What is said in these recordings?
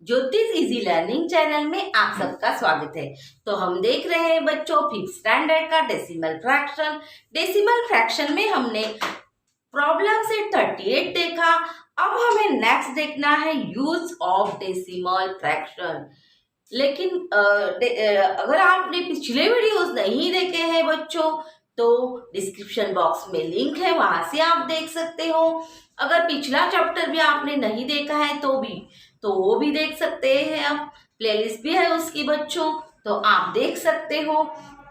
ज्योतिष easy learning channel में आप सबका स्वागत है। तो हम देख रहे हैं बच्चों 5th स्टैंडर्ड का डेसिमल फ्रैक्शन। डेसिमल फ्रैक्शन में हमने प्रॉब्लम से 38 देखा। अब हमें नेक्स्ट देखना है यूज ऑफ डेसिमल फ्रैक्शन। लेकिन अगर आपने पिछले वीडियोस नहीं देखे हैं बच्चों तो डिस्क्रिप्शन बॉक्स में लिंक है, वहां से आप देख सकते हो। अगर पिछला चैप्टर भी आपने नहीं देखा है तो वो भी देख सकते हैं। आप प्लेलिस्ट भी है उसकी बच्चों, तो आप देख सकते हो।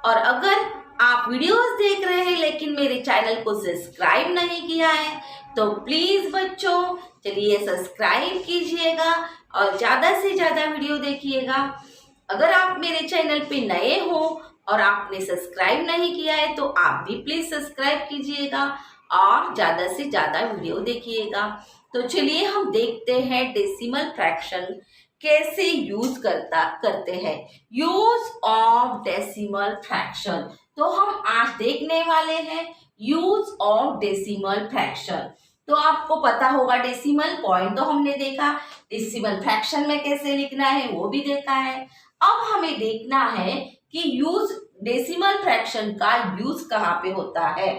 और अगर आप वीडियोस देख रहे हैं लेकिन मेरे चैनल को सब्सक्राइब नहीं किया है तो प्लीज बच्चों चलिए सब्सक्राइब कीजिएगा और ज़्यादा से ज़्यादा वीडियो देखिएगा। अगर आप मेरे चैनल पे नए हो और आपने सब्सक्राइब नहीं किया है तो आप भी प्लीज सब्सक्राइब कीजिएगा और ज़्यादा से ज़्यादा वीडियो देखिएगा। तो चलिए हम देखते हैं डेसिमल फ्रैक्शन कैसे यूज करते हैं। यूज ऑफ डेसिमल फ्रैक्शन, तो हम आज देखने वाले हैं यूज ऑफ डेसिमल फ्रैक्शन। तो आपको पता होगा डेसिमल पॉइंट तो हमने देखा, डेसिमल फ्रैक्शन में कैसे लिखना है वो भी देखा है। अब हमें देखना है कि यूज डेसिमल फ्रैक्शन का यूज कहाँ पे होता है।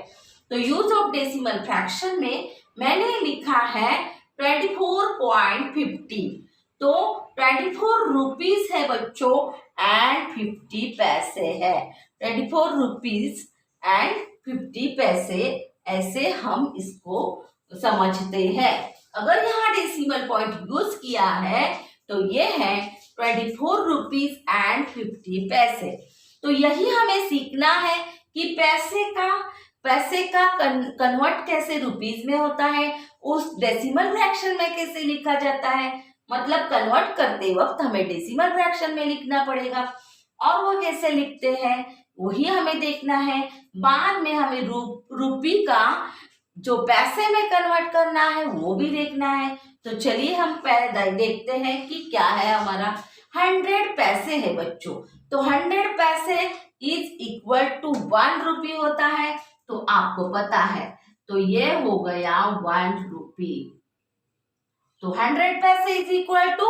तो यूज ऑफ डेसिमल फ्रैक्शन में मैंने लिखा है 24.50। तो 24 रुपीज है बच्चों एंड 50 पैसे है। 24 रुपीज एंड 50 पैसे, ऐसे हम इसको समझते हैं। अगर यहाँ डेसिमल पॉइंट यूज किया है तो ये है 24 रुपीज एंड 50 पैसे। तो यही हमें सीखना है कि पैसे का कन्वर्ट कैसे रुपीज में होता है, उस डेसिमल फ्रैक्शन में कैसे लिखा जाता है। मतलब कन्वर्ट करते वक्त हमें डेसिमल फ्रैक्शन में लिखना पड़ेगा और वो कैसे लिखते हैं वही हमें देखना है। बाद में हमें रुपी का जो पैसे में कन्वर्ट करना है वो भी देखना है। तो चलिए हम पहले देखते हैं कि क्या है हमारा 100 पैसे है बच्चों। तो 100 पैसे इज इक्वल टू 1 रुपी होता है, तो आपको पता है। तो ये हो गया 1 रुपी। तो 100 पैसे इज इक्वल टू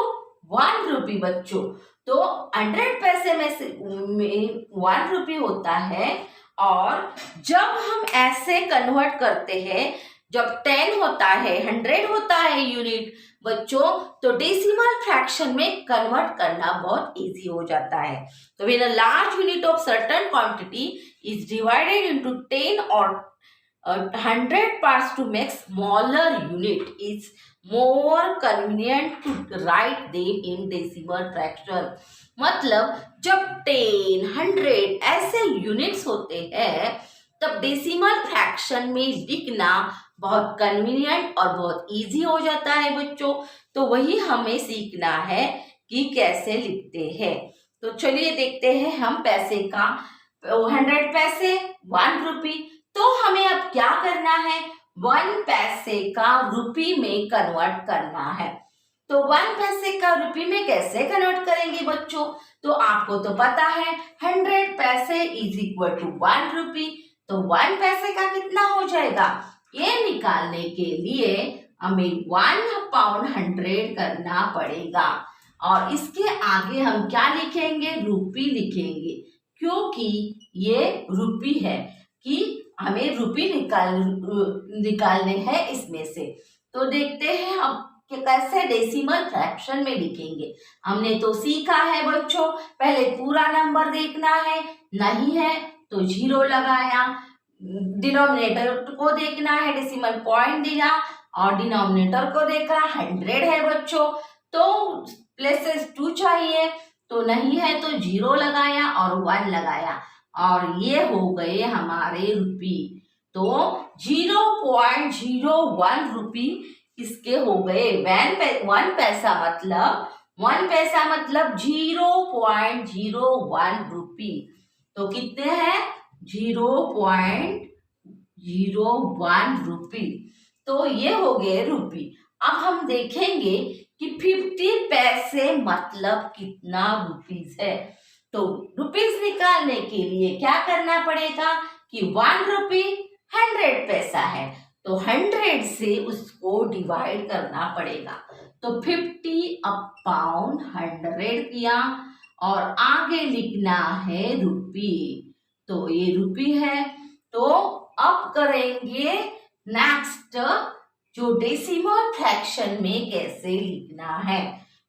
1 रुपी बच्चों। तो 100 पैसे में से 1 रुपी होता है। और जब हम ऐसे कन्वर्ट करते हैं, जब 10 होता है, 100 होता है यूनिट बच्चों, तो डेसिमल फ्रैक्शन में कन्वर्ट करना बहुत इजी हो जाता है। तो when a large unit of certain quantity is divided into 10 और 100 parts to make smaller unit, is more convenient to write them in decimal fraction। मतलब जब 10, 100 ऐसे यूनिट्स होते हैं तब डेसिमल फ्रैक्शन में लिखना बहुत कन्वीनियंट और बहुत इजी हो जाता है बच्चों। तो वही हमें सीखना है कि कैसे लिखते हैं। तो चलिए देखते हैं हम पैसे का 100 पैसे 1 रुपी। तो हमें अब क्या करना है, 1 पैसे का रुपी में कन्वर्ट करना है। तो 1 पैसे का रुपी में कैसे कन्वर्ट करेंगे बच्चों, तो आपको तो पता है 100 पैसे इज इक्वल टू 1 रुपी। तो 1 पैसे का कितना हो जाएगा, ये निकालने के लिए हमें 1 पाउंड 100 करना पड़ेगा। और इसके आगे हम क्या लिखेंगे, रुपी लिखेंगे, क्योंकि ये रुपी है कि हमें रुपी निकालने हैं इसमें से। तो देखते हैं हम कि कैसे डेसिमल फ्रैक्शन में लिखेंगे। हमने तो सीखा है बच्चों, पहले पूरा नंबर देखना है, नहीं है तो 0 लगाया। डिनोमिनेटर को देखना है, डेसिमल पॉइंट दिया और डिनोमिनेटर को देखा 100 है बच्चों। तो प्लेसेस 2 चाहिए, तो नहीं है तो 0 लगाया और 1 लगाया और ये हो गए हमारे रुपी। तो 0.01 रुपी इसके हो गए। 1 पैसा मतलब 0.01 रुपी। तो कितने हैं, 0.01 रुपी। तो ये हो गए रुपी। अब हम देखेंगे कि 50 पैसे मतलब कितना रुपीज है। तो रुपीज निकालने के लिए क्या करना पड़ेगा कि कि 1 रुपी 100 पैसा है, तो 100 से उसको डिवाइड करना पड़ेगा। तो 50 अपॉन 100 किया और आगे लिखना है रुपी, तो ये रुपी है। तो अब करेंगे नेक्स्ट, जो डेसिमल फ्रैक्शन में कैसे लिखना है।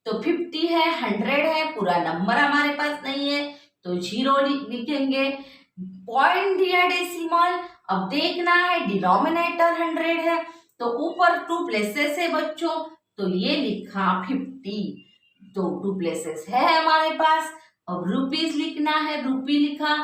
तो 50 है, 100 है, पूरा नंबर हमारे पास नहीं है तो 0 लिखेंगे। पॉइंट दिया डेसिमल, अब देखना है डिनोमिनेटर 100 है तो ऊपर 2 प्लेसेस है बच्चों, तो ये लिखा 50, तो 2 प्लेसेस है हमारे पास। अब रुपीस लिखना है, रुपी लिखा,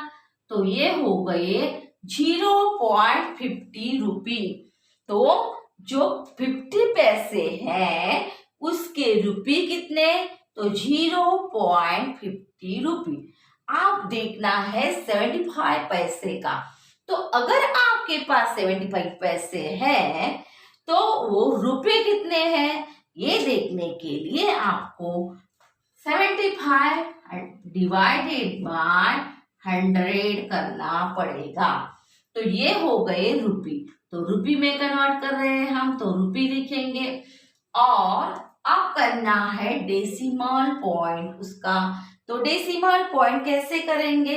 तो ये हो गए 0.50 रुपी। तो जो 50 पैसे हैं उसके रुपी कितने, तो 0.50 रुपी। आप देखना है 75 पैसे का, तो अगर आपके पास 75 पैसे हैं तो वो रुपए कितने हैं, ये देखने के लिए आपको 75 डिवाइडेड बाय 100 करना पड़ेगा। तो ये हो गए रुपी, तो रुपी में कन्वर्ट कर रहे हैं हम, तो रुपी लिखेंगे। और अब करना है डेसिमल पॉइंट उसका, तो डेसिमल पॉइंट कैसे करेंगे,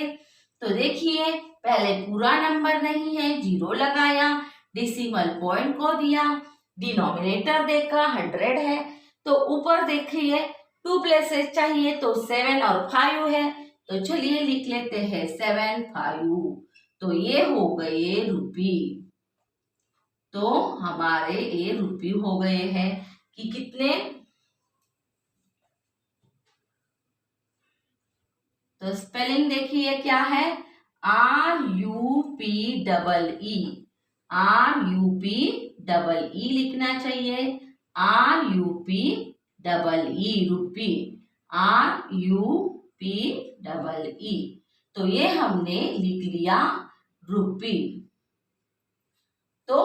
तो देखिए पहले पूरा नंबर नहीं है, 0 लगाया, डेसिमल पॉइंट को दिया, डिनोमिनेटर देखा 100 है, तो ऊपर देखिए 2 प्लेसेस चाहिए, तो 7 और 5 है, तो चलिए लिख लेते हैं 7 5, तो ये हो गए रुपी। तो हमारे ये रुपी हो गए हैं कि कितने, तो स्पेलिंग देखिए क्या है, RUPEE, RUPEE लिखना चाहिए, RUPEE रुपी, RUPEE। तो ये हमने लिख लिया रुपी। तो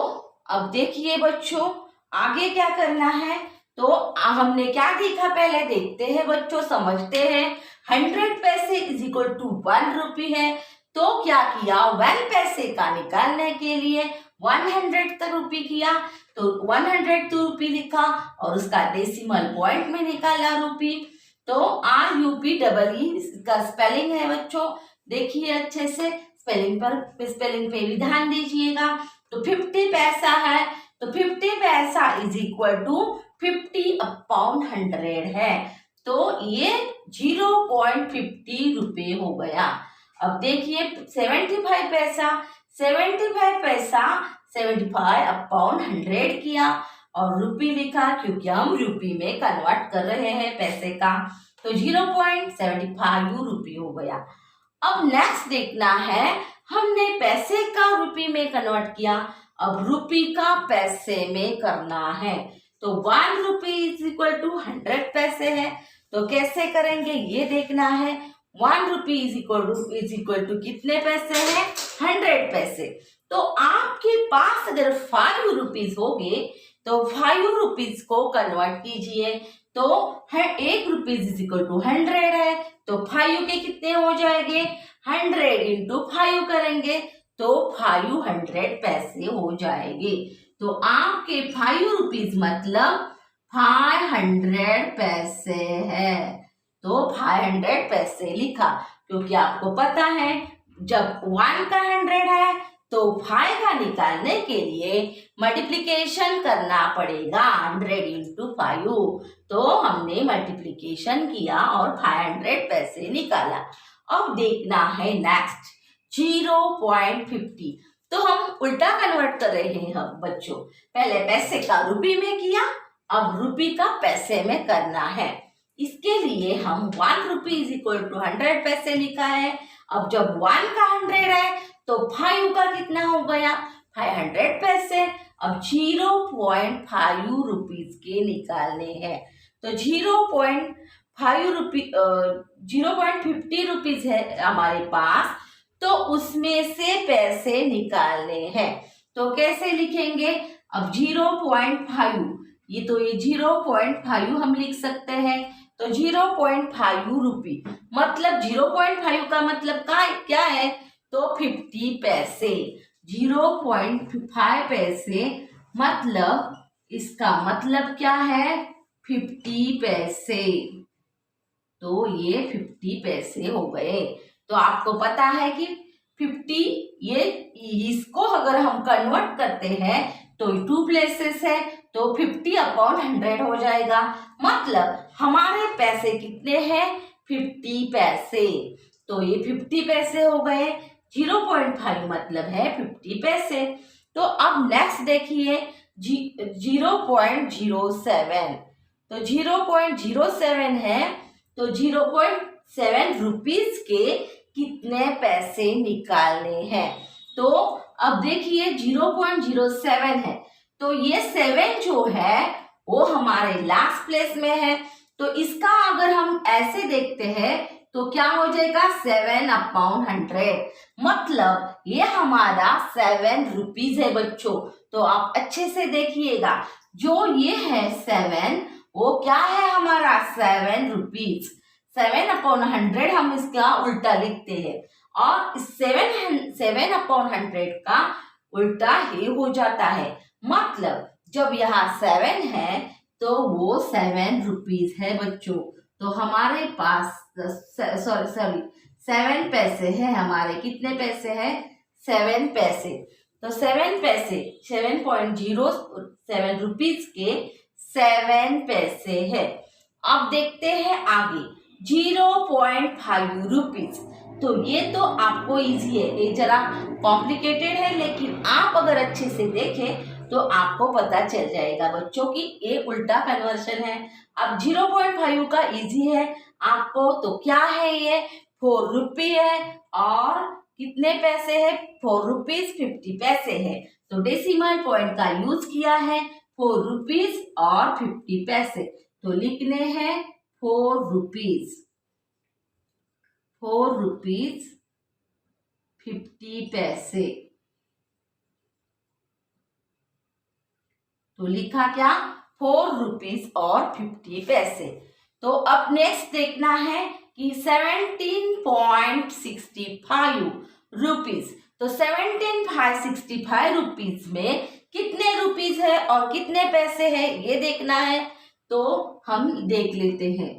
अब देखिए बच्चों आगे क्या करना है, तो हमने क्या देखा पहले देखते हैं बच्चों, समझते हैं। 100 पैसे इज इक्वल टू 1 रुपी है, तो क्या किया, 1 पैसे का निकालने के लिए 100 रुपी किया, तो 100 रुपी लिखा और उसका डेसिमल पॉइंट में निकाला रुपी। तो RUPEE इसका स्पेलिंग है बच्चों, देखिए अच्छे से, स्पेलिंग पे भी ध्यान दीजिएगा। तो 50 पैसा है, तो 50 पैसा इज इक्वल टू 50 अपॉन 100 है, तो ये 0.50 रुपए हो गया। अब देखिए 75 पैसा, 75 अपॉन 100 किया और रुपी लिखा, क्योंकि हम रुपी में कन्वर्ट कर रहे हैं पैसे का, तो 0.75 रुपी हो गया। अब नेक्स्ट देखना है, हमने पैसे का रुपी में कन्वर्ट किया, अब रुपी का पैसे में करना है, तो 1 रुपी इज इक्वल टू 100 पैसे है, तो कैसे करेंगे ये देखना है। 1 रुपी इज इक्वल टू कितने पैसे हैं, 100 पैसे। तो आपके पास अगर 5 रुपीज होंगे तो 5 रुपीज को कन्वर्ट कीजिए, तो 1 रुपीज इज इक्वल टू 100 है, तो 5 के कितने हो जाएंगे, 100 इंटू 5 करेंगे तो 500 पैसे हो जाएंगे। तो आपके 5 रुपीज मतलब 500 पैसे है, तो 500 पैसे लिखा, क्योंकि आपको पता है जब 1 का 100 है तो 5 का निकालने के लिए मल्टीप्लिकेशन करना पड़ेगा 100 इंटू 5, तो हमने मल्टीप्लिकेशन किया और 500 पैसे निकाला। अब देखना है नेक्स्ट 0.50, तो हम उल्टा कन्वर्ट कर रहे हैं हम बच्चों, पहले पैसे का रुपी में किया, अब रुपी का पैसे में करना है। इसके लिए हम 1 रुपी इज इक्वल टू 100 पैसे लिखा है। अब जब 1 का 100 है तो 5 का कितना हो गया, 500 पैसे। अब 0.5 रुपीज के निकालने हैं, तो 0.50 रुपीज है हमारे पास, तो उसमें से पैसे निकालने हैं, तो कैसे लिखेंगे। अब 0.5, ये 0.5 हम लिख सकते हैं, तो 0.5 रुपी मतलब 0.5 का मतलब क्या है, तो 50 पैसे, 0.5 पैसे मतलब इसका मतलब क्या है 50 पैसे। तो ये 50 पैसे हो गए। तो आपको पता है कि 50 ये इसको अगर हम कन्वर्ट करते हैं तो 2 प्लेसेस है तो 50/100 हो जाएगा। मतलब हमारे पैसे कितने हैं 50 पैसे। तो ये 50 पैसे हो गए। 0.5 मतलब है 50 पैसे। तो अब नेक्स्ट देखिए 0.07। तो 0.07 है तो 0.7 रुपीज के कितने पैसे निकालने हैं। तो अब देखिए 0.07 है तो ये 7 जो है वो हमारे लास्ट प्लेस में है। तो इसका अगर हम ऐसे देखते हैं तो क्या हो जाएगा 7/100। मतलब ये हमारा 7 रुपीज है बच्चों। तो आप अच्छे से देखिएगा जो ये है 7 वो क्या है हमारा 7 रुपीज। 7/100 हम इसका उल्टा लिखते हैं और 7/100 का उल्टा ही हो जाता है। मतलब जब यहाँ 7 है तो वो 7 रुपीज है बच्चों। तो हमारे पास सॉरी 7 पैसे है हमारे। कितने पैसे हैं 7 पैसे। तो 7 पैसे 7.07 रुपीज के 7 पैसे है। अब देखते हैं आगे 0.5 रुपीज। तो ये तो आपको इजी है, ये जरा कॉम्प्लिकेटेड है लेकिन आप अगर अच्छे से देखें तो आपको पता चल जाएगा बच्चों की ये उल्टा कन्वर्शन है। अब 0.5 का इजी है आपको। तो क्या है ये 4 रुपये है और कितने पैसे है 4 रुपीज 50 पैसे है। तो डेसिमल पॉइंट का यूज किया है 4 रुपीज और 50 पैसे। तो लिखने हैं 4 रुपीज 50 पैसे। तो लिखा क्या 4 रुपीज और 50 पैसे। तो अब नेक्स्ट देखना है कि 17.65 रुपीज। तो 17.65 रुपीज में कितने रुपीज है और कितने पैसे है ये देखना है। तो हम देख लेते हैं।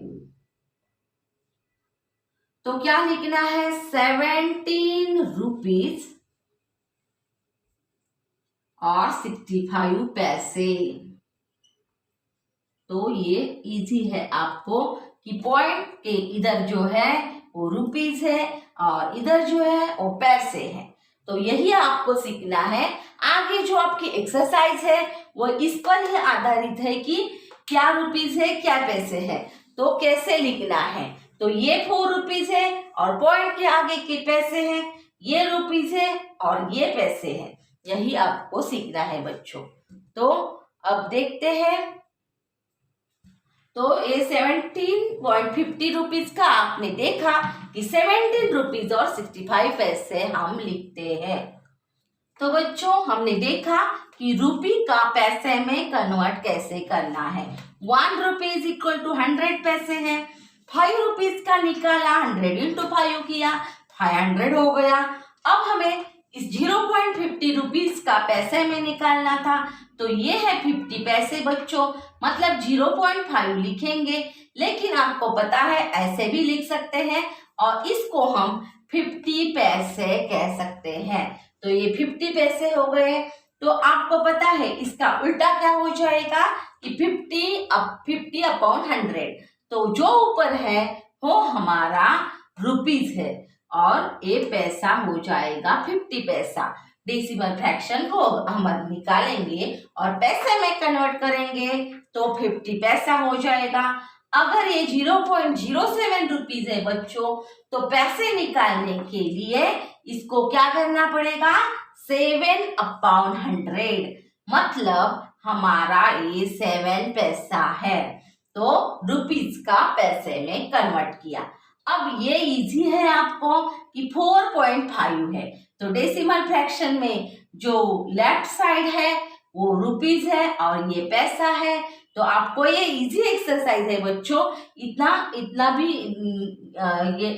तो क्या लिखना है 17 रुपीज और 65 पैसे। तो ये इजी है आपको कि पॉइंट के इधर जो है वो रुपीज है और इधर जो है वो पैसे है। तो यही आपको सीखना है। आगे जो आपकी एक्सरसाइज है वो इस पर ही आधारित है कि क्या रुपीज है क्या पैसे है तो कैसे लिखना है। तो ये 4 रुपीज है और पॉइंट के आगे के पैसे हैं, ये रुपीज है और ये पैसे हैं। यही आपको सीखना है बच्चों। तो अब देखते हैं। तो ये 17.50 रुपीज का आपने देखा कि 17 रुपीज और 65 पैसे हम लिखते हैं। तो बच्चों हमने देखा कि रुपी का पैसे में कन्वर्ट कैसे करना है। 1 रुपीज इक्वल टू 100 पैसे है। 5 रुपीज का निकाला 100 इंटू 5 किया 500 हो गया। अब हमें इस 0.50 रुपीज का पैसे में निकालना था। तो ये है 50 पैसे बच्चों। मतलब 0.5 लिखेंगे लेकिन आपको पता है ऐसे भी लिख सकते हैं और इसको हम 50 पैसे कह सकते हैं। तो ये 50 पैसे हो गए। तो आपको पता है इसका उल्टा क्या हो जाएगा कि 50/100। तो जो ऊपर है वो हमारा रुपीज है और ये पैसा हो जाएगा 50 पैसा। डेसिमल फ्रैक्शन को हम निकालेंगे और पैसे में कन्वर्ट करेंगे तो 50 पैसा हो जाएगा। अगर ये 0.07 रुपीज है बच्चों तो पैसे निकालने के लिए इसको क्या करना पड़ेगा 7/100। मतलब हमारा ये 7 पैसा है। तो रुपीज का पैसे में कन्वर्ट किया। अब ये इजी है आपको कि 4.5 है। तो डेसिमल फ्रैक्शन में जो लेफ्ट साइड है वो रुपीज है और ये पैसा है। तो आपको ये इजी एक्सरसाइज है बच्चों। इतना भी ये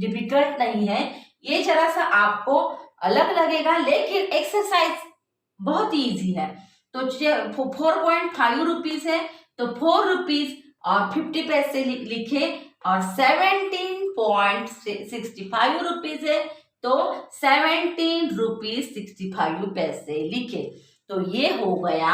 डिफिकल्ट नहीं है। ये जरा सा आपको अलग लगेगा, लेकिन एक्सरसाइज बहुत इजी है। तो 4.5 रुपीज है, तो 4 रुपीज और 50 पैसे लिखे, और 17.65 रुपीज है, तो 17 रुपीज 65 पैसे लिखे। तो ये हो गया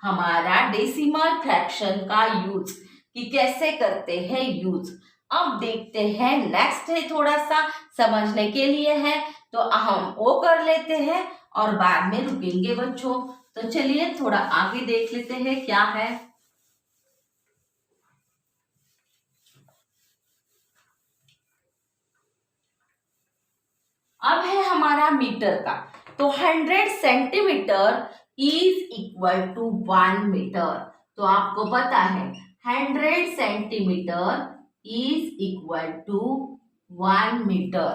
हमारा डेसिमल फ्रैक्शन का यूज, कि कैसे करते हैं यूज। अब देखते हैं नेक्स्ट है, थोड़ा सा समझने के लिए है, तो हम वो कर लेते हैं और बाद में रुकेंगे बच्चों। तो चलिए थोड़ा आगे देख लेते हैं क्या है। अब है हमारा मीटर का, तो 100 centimetre is equal to 1 metre. तो आपको पता है 100 centimetre is equal to 1 metre.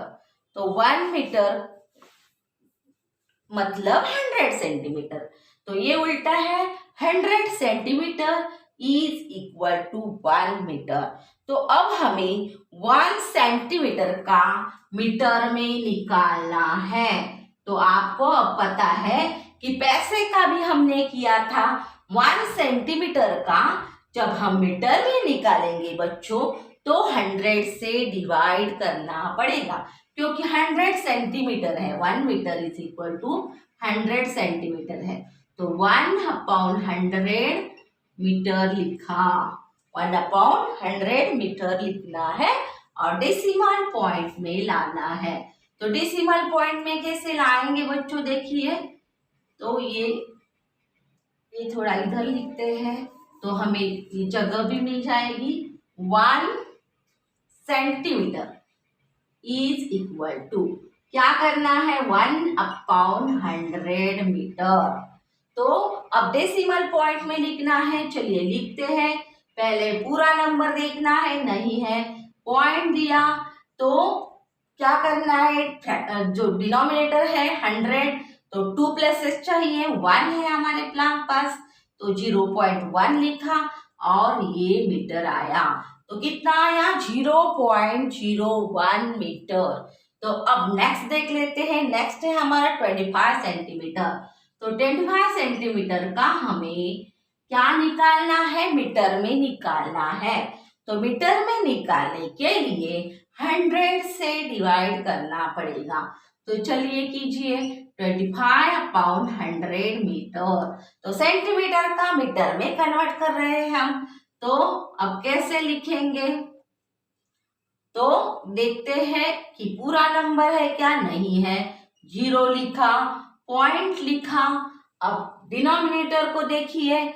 तो 1 मीटर मतलब 100 सेंटीमीटर, तो ये उल्टा है, 100 centimetre is equal to 1 metre. तो अब हमें 1 सेंटीमीटर का मीटर में निकालना है। तो आपको अब पता है कि पैसे का भी हमने किया था 1 सेंटीमीटर का, जब हम मीटर में निकालेंगे बच्चों तो 100 से डिवाइड करना पड़ेगा, क्योंकि 100 सेंटीमीटर है, 1 metre is equal to 100 centimetre है। तो 1/100 मीटर लिखा, 1/100 मीटर लिखना है और डेसिमल पॉइंट में लाना है। तो डेसिमल पॉइंट में कैसे लाएंगे बच्चों, देखिए, तो ये थोड़ा इधर लिखते हैं, तो हमें ये जगह भी मिल जाएगी। 1 सेंटीमीटर इज इक्वल टू, क्या करना है, 1/100 मीटर। तो अब डेसिमल पॉइंट में लिखना है, चलिए लिखते हैं। पहले पूरा नंबर देखना है, नहीं है, पॉइंट दिया, तो क्या करना है, जो डिनोमिनेटर है 100, तो 2 प्लेसेस चाहिए, 1 है हमारे पास, तो 0.1 लिखा और ये मीटर आया। तो कितना आया, 0.01 मीटर। तो अब नेक्स्ट देख लेते हैं, नेक्स्ट है हमारा 25 सेंटीमीटर। तो 25 सेंटीमीटर का हमें क्या निकालना है, मीटर में निकालना है। तो मीटर में निकालने के लिए 100 से डिवाइड करना पड़ेगा। तो चलिए कीजिए, 25/100 मीटर। तो सेंटीमीटर का मीटर में कन्वर्ट कर रहे हैं हम, तो अब कैसे लिखेंगे, तो देखते हैं कि पूरा नंबर है क्या, नहीं है, 0 लिखा, पॉइंट लिखा। अब डिनोमिनेटर को देखिए,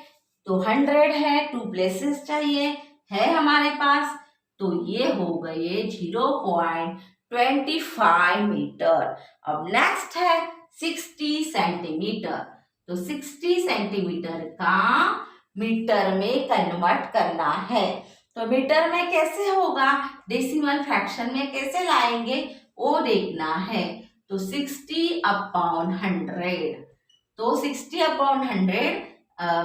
तो 100 है, 2 प्लेसेस चाहिए, है हमारे पास, तो ये हो गए 0.25 मीटर। अब नेक्स्ट है 60 सेंटीमीटर। तो 60 सेंटीमीटर का मीटर में कन्वर्ट करना है। तो मीटर में कैसे होगा, डेसिमल फ्रैक्शन में कैसे लाएंगे वो देखना है। तो 60/100, तो 60/100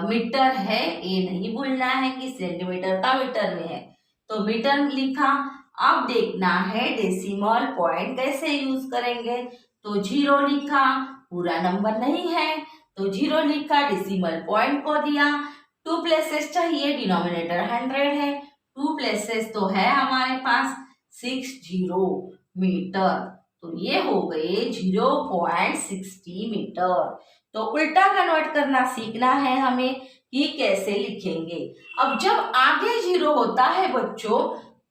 मीटर है, ये नहीं भूलना है कि सेंटीमीटर का मीटर में है। तो मीटर लिखा, अब देखना है डेसिमल पॉइंट कैसे यूज करेंगे। तो 0 लिखा, पूरा नंबर नहीं है, तो 0 लिखा, डेसिमल पॉइंट को दिया, 2 प्लेसेस चाहिए, डिनोमिनेटर 100 है, 2 प्लेसेस तो है हमारे पास, 60 मीटर। तो ये हो गए 0.60 मीटर। तो उल्टा कन्वर्ट करना सीखना है हमें कि कैसे लिखेंगे। अब जब आगे 0 होता है बच्चों,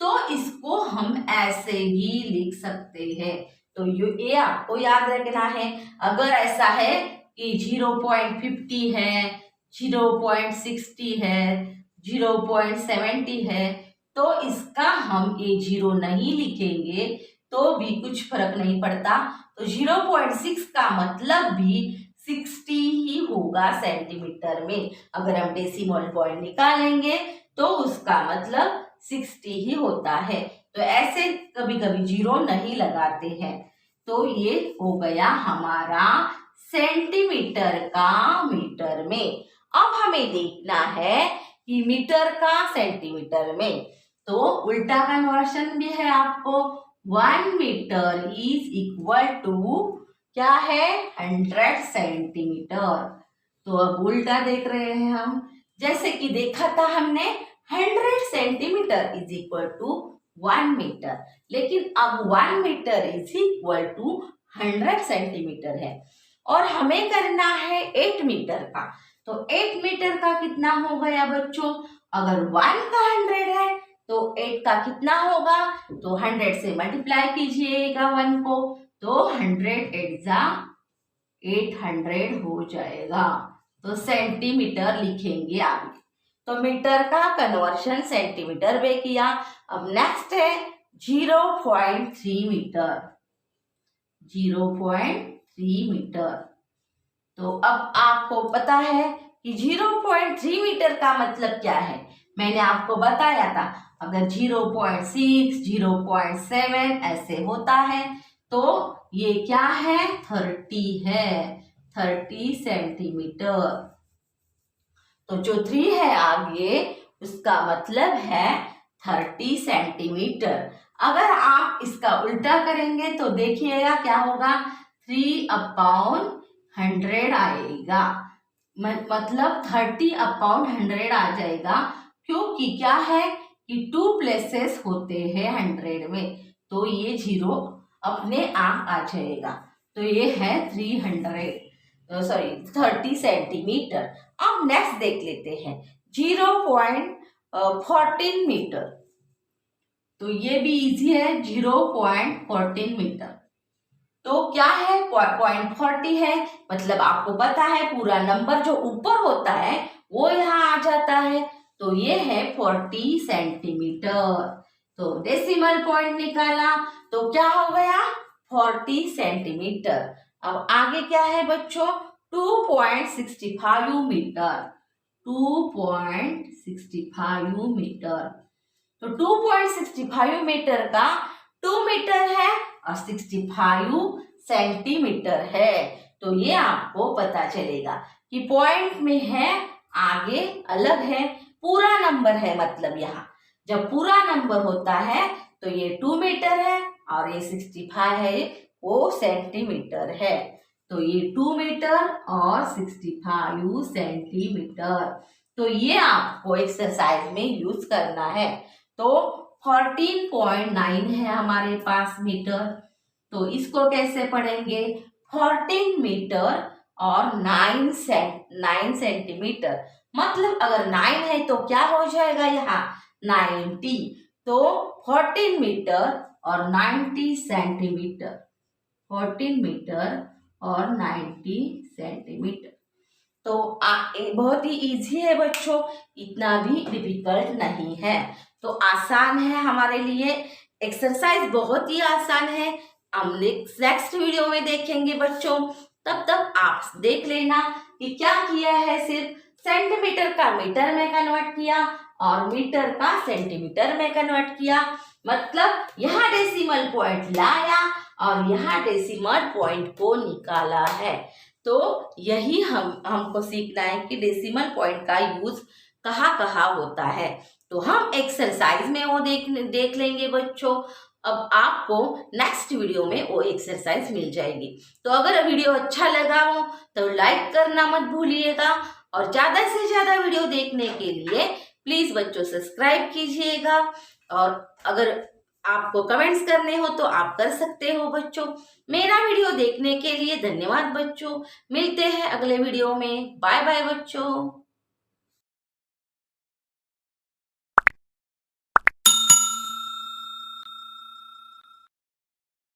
तो इसको हम ऐसे भी लिख सकते हैं। तो ये आपको याद रखना है। अगर ऐसा है कि 0.50 है, 0.60 है, 0.70 है, तो इसका हम ये 0 नहीं लिखेंगे तो भी कुछ फर्क नहीं पड़ता। तो 0.6 का मतलब भी 60 ही होगा सेंटीमीटर में। अगर हम डेसिमल पॉइंट निकालेंगे तो उसका मतलब 60 ही होता है। तो ऐसे कभी कभी 0 नहीं लगाते हैं। तो ये हो गया हमारा सेंटीमीटर का मीटर में। अब हमें देखना है कि मीटर का सेंटीमीटर में। तो उल्टा कन्वर्शन भी है आपको, 1 मीटर इज इक्वल टू क्या है 100 सेंटीमीटर। तो अब उल्टा देख रहे हैं हम, जैसे कि देखा था हमने 100 centimetre is equal to 1 metre, लेकिन अब 1 metre is equal to 100 centimetre है और हमें करना है 8 मीटर का। तो 8 मीटर का कितना हो गया बच्चों, अगर 1 का 100 है तो 8 का कितना होगा, तो 100 से मल्टीप्लाई कीजिएगा 1 को, तो 100 8 जा 800 हो जाएगा। तो सेंटीमीटर लिखेंगे आगे। तो मीटर का कन्वर्शन सेंटीमीटर में किया। अब नेक्स्ट है 0.3 मीटर। 0.3 मीटर। तो अब आपको पता है कि 0.3 मीटर का मतलब क्या है, मैंने आपको बताया था। अगर 0.6, 0.7 ऐसे होता है तो ये क्या है 30 है, 30 सेंटीमीटर। तो जो 3 है आगे उसका मतलब है 30 सेंटीमीटर। अगर आप इसका उल्टा करेंगे तो देखिएगा क्या होगा, 3/100 आएगा, मतलब 30/100 आ जाएगा, क्योंकि क्या है कि 2 प्लेसेस होते हैं 100 में, तो ये 0 अपने आप आ जाएगा। तो ये है 30 सेंटीमीटर। अब नेक्स्ट देख लेते हैं 0.14 मीटर। तो ये भी इजी है, 0.14 मीटर। तो क्या है 0.40 है, मतलब आपको पता है पूरा नंबर जो ऊपर होता है वो यहाँ आ जाता है, तो ये है 40 सेंटीमीटर। तो डेसिमल पॉइंट निकाला तो क्या हो गया 40 सेंटीमीटर। अब आगे क्या है बच्चों, 2.65 मीटर। 2.65 मीटर। तो 2.65 मीटर का 2 मीटर है और 65 सेंटीमीटर है। तो ये आपको पता चलेगा कि पॉइंट में है, आगे अलग है, पूरा नंबर है, मतलब यहाँ जब पूरा नंबर होता है तो ये 2 मीटर है और ये 65 है, वो सेंटीमीटर है। तो ये 2 मीटर और 65 सेंटीमीटर। तो ये आपको एक्सरसाइज में यूज करना है। तो 14.9 है हमारे पास मीटर, तो इसको कैसे पढ़ेंगे, 14 मीटर और 9 सेंटीमीटर, मतलब अगर 9 है तो क्या हो जाएगा यहाँ 90, तो 14 मीटर और 90 सेंटीमीटर। 14 मीटर और 90 सेंटीमीटर। तो बहुत ही इजी है बच्चों, इतना भी डिफिकल्ट नहीं है। तो आसान है हमारे लिए, एक्सरसाइज बहुत ही आसान है। हम नेक्स्ट वीडियो में देखेंगे बच्चों, तब तक आप देख लेना कि क्या किया है, सिर्फ सेंटीमीटर का मीटर में कन्वर्ट किया और मीटर का सेंटीमीटर में कन्वर्ट किया, मतलब यहाँ डेसिमल पॉइंट लाया और यहाँ डेसिमल पॉइंट को निकाला है। तो यही हमको सीखना है कि डेसिमल पॉइंट का यूज कहाँ कहाँ होता है। तो हम एक्सरसाइज में वो देख लेंगे बच्चों। अब आपको नेक्स्ट वीडियो में वो एक्सरसाइज मिल जाएगी। तो अगर वीडियो अच्छा लगा हो तो लाइक करना मत भूलिएगा और ज़्यादा से ज़्यादा वीडियो देखने के लिए प्लीज़ बच्चों सब्सक्राइब कीजिएगा। और अगर आपको कमेंट्स करने हो तो आप कर सकते हो बच्चों। मेरा वीडियो देखने के लिए धन्यवाद बच्चों। मिलते हैं अगले वीडियो में। बाय बाय बच्चों।